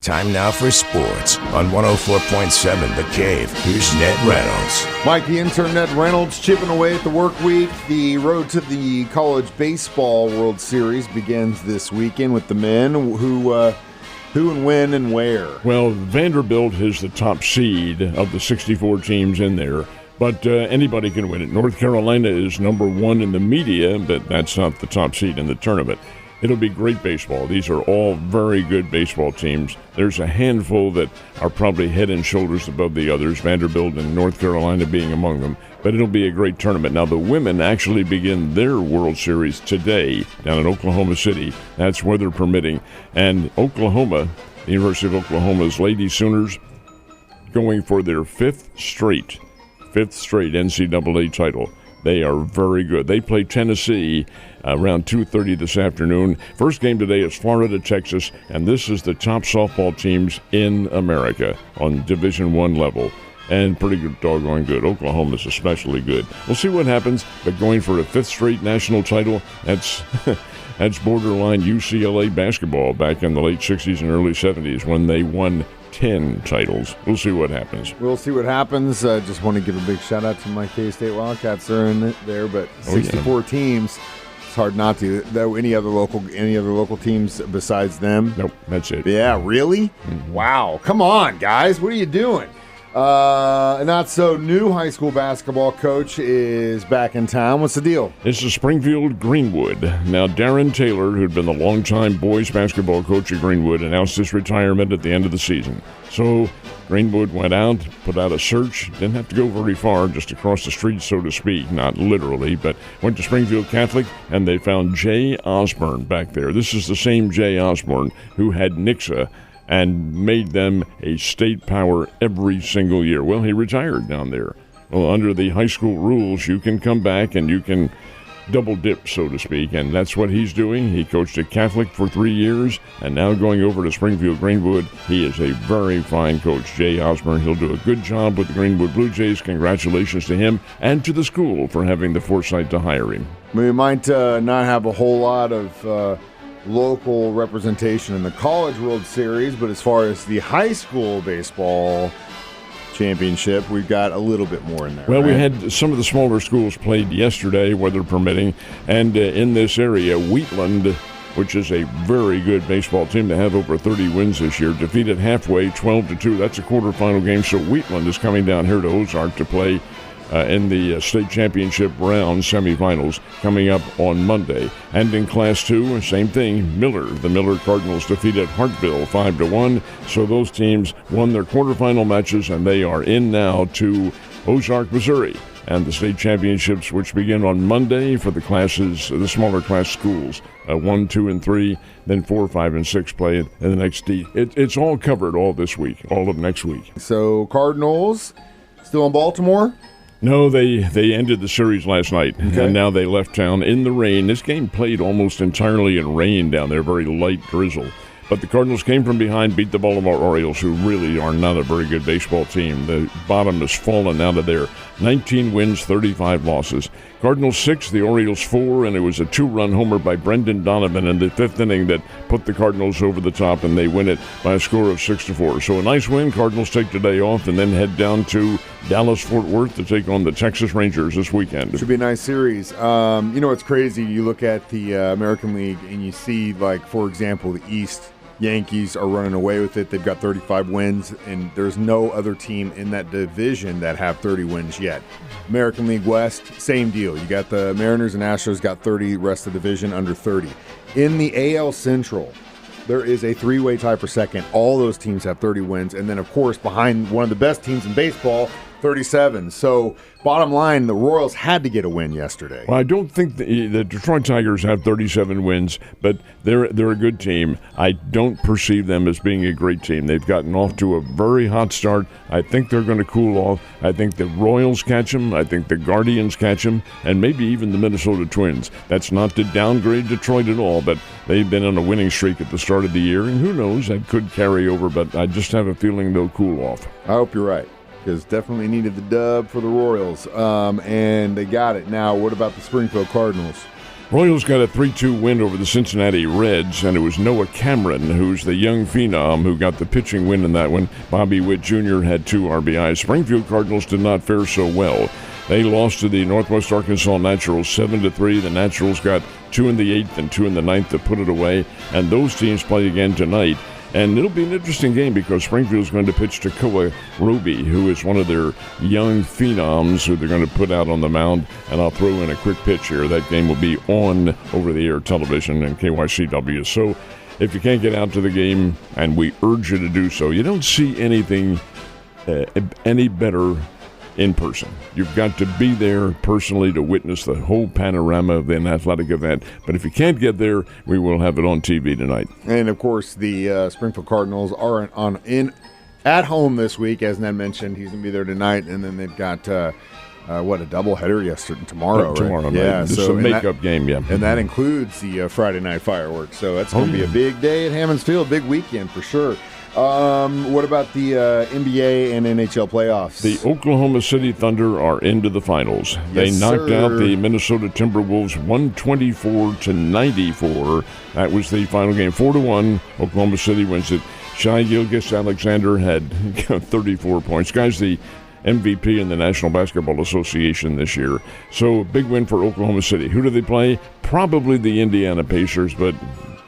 Time now for sports on 104.7 The Cave. Here's Ned Reynolds. Mike, the intern Ned Reynolds, chipping away at the work week. The road to the College Baseball World Series begins this weekend with the men. Who and when and where? Well, Vanderbilt is the top seed of the 64 teams in there, but anybody can win it. North Carolina is number one in the media, but that's not the top seed in the tournament. It'll be great baseball. These are all very good baseball teams. There's a handful that are probably head and shoulders above the others, Vanderbilt and North Carolina being among them. But it'll be a great tournament. Now, the women actually begin their World Series today down in Oklahoma City. That's weather permitting. And Oklahoma, the University of Oklahoma's Lady Sooners, going for their fifth straight NCAA title. They are very good. They play Tennessee around 2:30 this afternoon. First game today is Florida, Texas, and this is the top softball teams in America on Division I level. And pretty good, doggone good. Oklahoma's especially good. We'll see what happens, but going for a fifth straight national title, that's borderline UCLA basketball back in the late 60s and early 70s when they won 10 titles. We'll see what happens. Just want to give a big shout out to my K-State Wildcats. They're in there, but 64 teams. It's hard not to. Though any other local teams besides them? Nope, that's it. Yeah, really? Mm-hmm. Wow. Come on, guys. What are you doing? Not so new high school basketball coach is back in town. What's the deal? This is Springfield Greenwood. Now, Darren Taylor, who'd been the longtime boys basketball coach at Greenwood, announced his retirement at the end of the season. So Greenwood went out, put out a search. Didn't have to go very far, just across the street, so to speak. Not literally, but went to Springfield Catholic, and they found Jay Osborne back there. This is the same Jay Osborne who had Nixa and made them a state power every single year. Well, he retired down there. Well, under the high school rules, you can come back and you can double dip, so to speak, and that's what he's doing. He coached at Catholic for 3 years, and now going over to Springfield Greenwood. He is a very fine coach, Jay Osborne. He'll do a good job with the Greenwood Blue Jays. Congratulations to him and to the school for having the foresight to hire him. We might not have a whole lot of local representation in the College World Series, but as far as the high school baseball championship, we've got a little bit more in there. Well, right? We had some of the smaller schools played yesterday, weather permitting, and in this area, Wheatland, which is a very good baseball team to have over 30 wins this year, defeated halfway 12-2. That's a quarterfinal game, so Wheatland is coming down here to Ozark to play in the state championship round semifinals coming up on Monday. And in Class 2, same thing, the Miller Cardinals defeated Hartville 5-1. So those teams won their quarterfinal matches, and they are in now to Ozark, Missouri, and the state championships, which begin on Monday for the classes, the smaller class schools, 1, 2, and 3, then 4, 5, and 6 play in the next D. It's all covered all this week, all of next week. So Cardinals still in Baltimore? No, they ended the series last night, and now they left town in the rain. This game played almost entirely in rain down there, very light drizzle. But the Cardinals came from behind, beat the Baltimore Orioles, who really are not a very good baseball team. The bottom has fallen out of there. 19 wins, 35 losses. Cardinals 6, the Orioles 4, and it was a 2-run homer by Brendan Donovan in the 5th inning that put the Cardinals over the top, and they win it by a score of 6-4. So a nice win. Cardinals take today off and then head down to Dallas-Fort Worth to take on the Texas Rangers this weekend. Should be a nice series. You know what's crazy? You look at the American League and you see, like, for example, the East Yankees are running away with it. They've got 35 wins, and there's no other team in that division that have 30 wins yet. American League West, same deal. You got the Mariners and Astros got 30, rest of the division under 30. In the AL Central, there is a three-way tie for second. All those teams have 30 wins, and then, of course, behind one of the best teams in baseball, 37. So, bottom line, the Royals had to get a win yesterday. Well, I don't think the Detroit Tigers have 37 wins, but they're a good team. I don't perceive them as being a great team. They've gotten off to a very hot start. I think they're going to cool off. I think the Royals catch them. I think the Guardians catch them, and maybe even the Minnesota Twins. That's not to downgrade Detroit at all, but they've been on a winning streak at the start of the year, and who knows, that could carry over, but I just have a feeling they'll cool off. I hope you're right, because definitely needed the dub for the Royals, and they got it. Now, what about the Springfield Cardinals? Royals got a 3-2 win over the Cincinnati Reds, and it was Noah Cameron, who's the young phenom, who got the pitching win in that one. Bobby Witt Jr. had 2 RBIs. Springfield Cardinals did not fare so well. They lost to the Northwest Arkansas Naturals 7-3. The Naturals got 2 in the 8th and 2 in the 9th to put it away, and those teams play again tonight. And it'll be an interesting game because Springfield's going to pitch to Koa Roby, who is one of their young phenoms who they're going to put out on the mound. And I'll throw in a quick pitch here. That game will be on over-the-air television and KYCW. So if you can't get out to the game, and we urge you to do so, you don't see anything any better in person. You've got to be there personally to witness the whole panorama of an athletic event. But if you can't get there, we will have it on TV tonight. And, of course, the Springfield Cardinals are at home this week. As Ned mentioned, he's going to be there tonight. And then they've got, a doubleheader tomorrow, right? Tomorrow night. Yeah, this is a makeup game, yeah. And that includes the Friday night fireworks. So that's going to be a big day at Hammons Field, big weekend for sure. What about the NBA and NHL playoffs? The Oklahoma City Thunder are into the finals. They knocked out the Minnesota Timberwolves 124-94. That was the final game, 4-1. Oklahoma City wins it. Shai Gilgeous-Alexander had 34 points. Guy's the MVP in the National Basketball Association this year. So big win for Oklahoma City. Who do they play? Probably the Indiana Pacers, but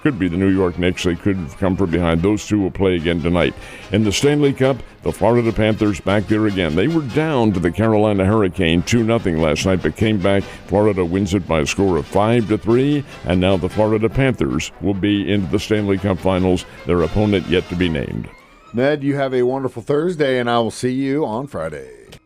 could be the New York Knicks. They could have come from behind. Those two will play again tonight. In the Stanley Cup, the Florida Panthers back there again. They were down to the Carolina Hurricane 2-0 last night, but came back. Florida wins it by a score of 5-3, and now the Florida Panthers will be into the Stanley Cup Finals. Their opponent yet to be named. Ned, you have a wonderful Thursday, and I will see you on Friday.